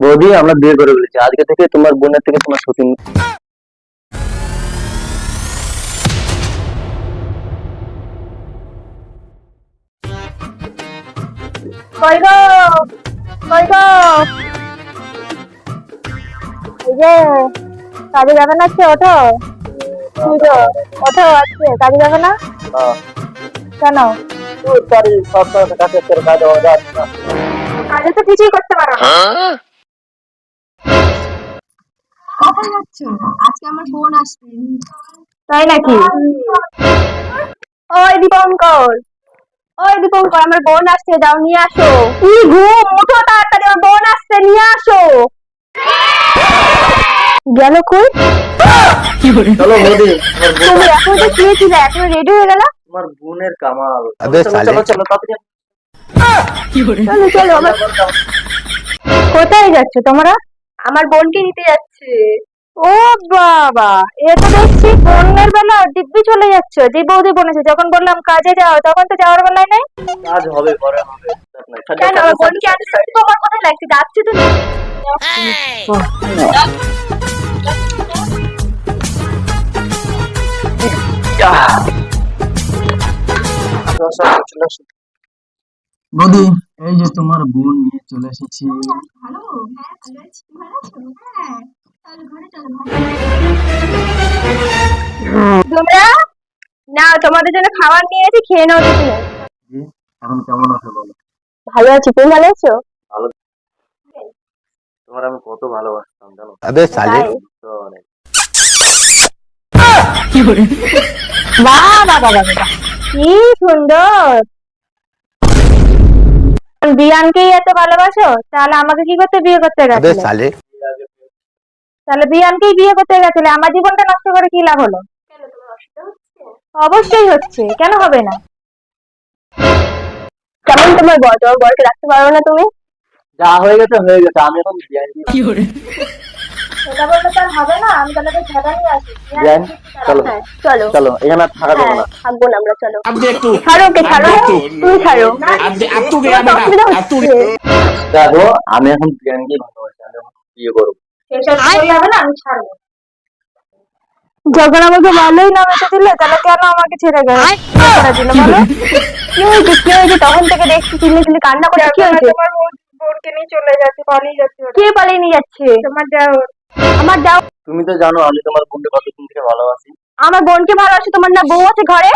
বৌদি আমরা বিয়ে করে ফেলেছি, আজকে থেকে তোমার বোনের থেকে তোমার সতীন। কই গো, কই গো, এই যে কাজে যাবে না আজকে? ওঠো, কি গো, ওঠো, আজকে কাজে যাবে না কেন? কাজে তো কিছুই করতে পারো না। কোথায় যাচ্ছ? আজকে আমার বোন আসবে। তাই নাকি? ওই দীপঙ্কর, ওই দীপঙ্কর, আমার বোন আসছে, যাও নিয়ে আসো। কি ঘুম, উঠো তাড়াতাড়ি, আমার বোন আসছে, নিয়ে আসো। গেল কই? চলো বৌদি, তুমি এখন তো শুয়েছিলে, এখন রেডি হয়ে গেল? তোমার বোনের কামাল। চলো চলো, কোথায় যাচ্ছ তোমরা? আমার বোনকে নিতে যাচ্ছে। ও বাবা, এ তো দেখছি বোনের বেলা দিব্যি চলে যাচ্ছ। যে বৌদি বলেছে, যখন বললাম কাজে যাও তখন তো যাওয়ার বেলায় নেই। কাজ হবে, পরে হবে। কেন আমার বোনকে আনতে তোমার কোথায় লাগছে? যাচ্ছে তুমি। বৌদি, এই যে তোমার বোন নিয়ে চলে এসেছি। ভালো, হ্যাঁ ভালো আছি, ভালো আছো? হ্যাঁ, চলো ঘরে চলো। তোমরা নাও, তোমাদের জন্য খাবার নিয়ে এসে খেয়ে নাও তুমি। এখন কেমন আছো বলো? ভালো আছি, তুমি ভালো আছো? ভালো। তোমার আমি কত ভালোবাসতাম জানো? তাই? তো অনেক। বাহ বাহ বাহ বাহ, কি সুন্দর। বিয়ানকেই এত ভালোবাসো, তাহলে আমাকে কি করতে বিয়ে করতে গেছিলে? তাহলে বিয়ানকেই বিয়ে করতে গেছিলে, আমার জীবনটা নষ্ট করে কি লাভ হলো? অবশ্যই হচ্ছে, কেন হবে না? কেমন তোমার বর? তোমার বরকে রাখতে পারো না তুমি? যা হয়ে গেছে হয়ে গেছে, আমি এখন সেটা বললে তো আর হবে না, আমি তাহলে ঝাঁটা নিয়ে আসি। যাই। চলো হ্যাঁ, চলো চলো, এখানে আর থাকা যাবে না। থাকবো না আমরা, চলো। ছাড়ো, কে ছাড়ো? তুমি ছাড়ো। দেখো, আমি এখন বিয়ানকে ভালোবাসি, আমি এখন বিয়ে করবো। আমি ছাড়বো। যখন আমাকে ভালোই না বেঁচে দিলে, তাহলে কেন আমাকে ছেড়ে গেল? বিয়ে করে দিলে বলো? কি হয়েছে, কি হয়েছে? তখন থেকে দেখছি চিল্লি চিল্লি কান্না করছে, কি হয়েছে? তোমার বোনকে নিয়ে চলে যাচ্ছে, পালিয়ে যাচ্ছে। কে পালিয়ে নিয়ে যাচ্ছে? তোমার যাও। আমার যাও। তুমি তো জানো আমি তোমার বোনকে কতদিন থেকে ভালোবাসি। আমার বোনকে ভালোবাসে, তোমার না বউ আছে ঘরে?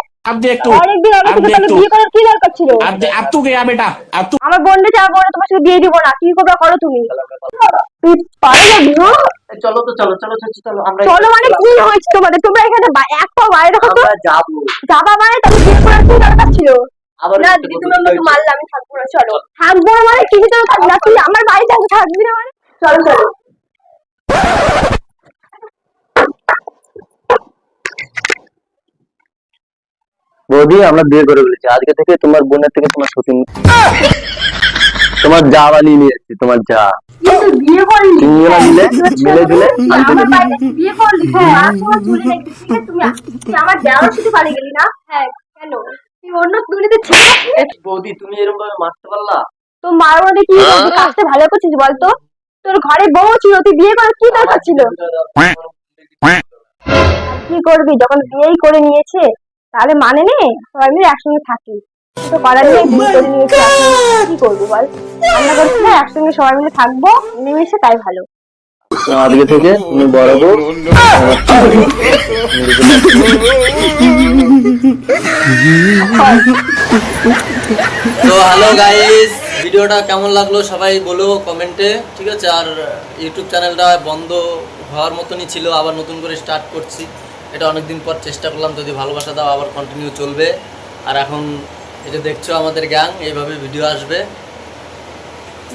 অনেকদিন আগে থেকে তাহলে বিয়ে করার কি দরকার ছিল? আমার বোনকে যা বলে তোমার সাথে বিয়ে দিব না, কি করবে করো তুমি। তুই পারো না বিয়ে? চলো তো, চলো চলো চলো চলো, আমরা চলো মানে কি হয়েছে তোমাদের? তোমরা এখানে এক পা বাইরে রাখো তো। আমরা যাবো। যাবা মানে তাহলে বিয়ে করার কি দরকার ছিল? আবার না দিদি, তুমি আমাকে মারলে, আমি থাকবো না। চলো। থাকবো না মানে কিছু তো থাকবি না, তুই আমার বাড়িতে আসে থাকবি না মানে? চলো চলো। বৌদি আমরা বিয়ে করে ফেলেছি, আজকে থেকে তোমার বোনের থেকে তোমার সতীন, তোমার যা বানিয়ে নিয়ে এসেছি, তোমার যা। বিয়ে করলি? তিনজনা মিলে মিলে দিলে আমার বাড়িতে বিয়ে করলি? হ্যাঁ, তোমার ঝুলে রেখে ঠিক আছে, তুই আমার দেওয়ার সাথে পালিয়ে গেলি না? হ্যাঁ, কেন? তুই অন্য দুনিতে ছিল? বৌদি তুমি এরকম ভাবে মারতে পারলা? তো মারবো না কি করবি? কাজটা ভালো করছিস বলতো? তোর ঘরে বউ ছিল, তুই বিয়ে করার কি দরকার ছিল? আর কি করবি, যখন বিয়েই করে নিয়েছে তাহলে মানে নে, সবাই মিলে একসঙ্গে থাকি। তো করার নেই, বিয়ে করে নিয়েছে একসঙ্গে, কি করবি বল? রান্না করছি না, একসঙ্গে সবাই মিলে থাকবো মিলেমিশে, তাই ভালো। আজকে থেকে তুমি বড় বউ। তো হ্যালো গাইস, ভিডিওটা কেমন লাগলো সবাই বলো কমেন্টে, ঠিক আছে? আর ইউটিউব চ্যানেলটা বন্ধ হওয়ার মতনই ছিল, আবার নতুন করে স্টার্ট করছি। এটা অনেকদিন পর চেষ্টা করলাম, যদি ভালোবাসা দাও আবার কন্টিনিউ চলবে। আর এখন এটা দেখছো আমাদের গ্যাং, এইভাবে ভিডিও আসবে।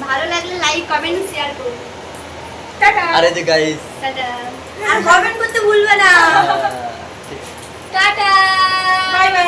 ভালো লাগলে লাইক কমেন্ট শেয়ার করুন। টাটা। আর এই যে গাইস, টাটা। আর কমেন্ট করতে ভুলবে না। টাটা। Bye bye.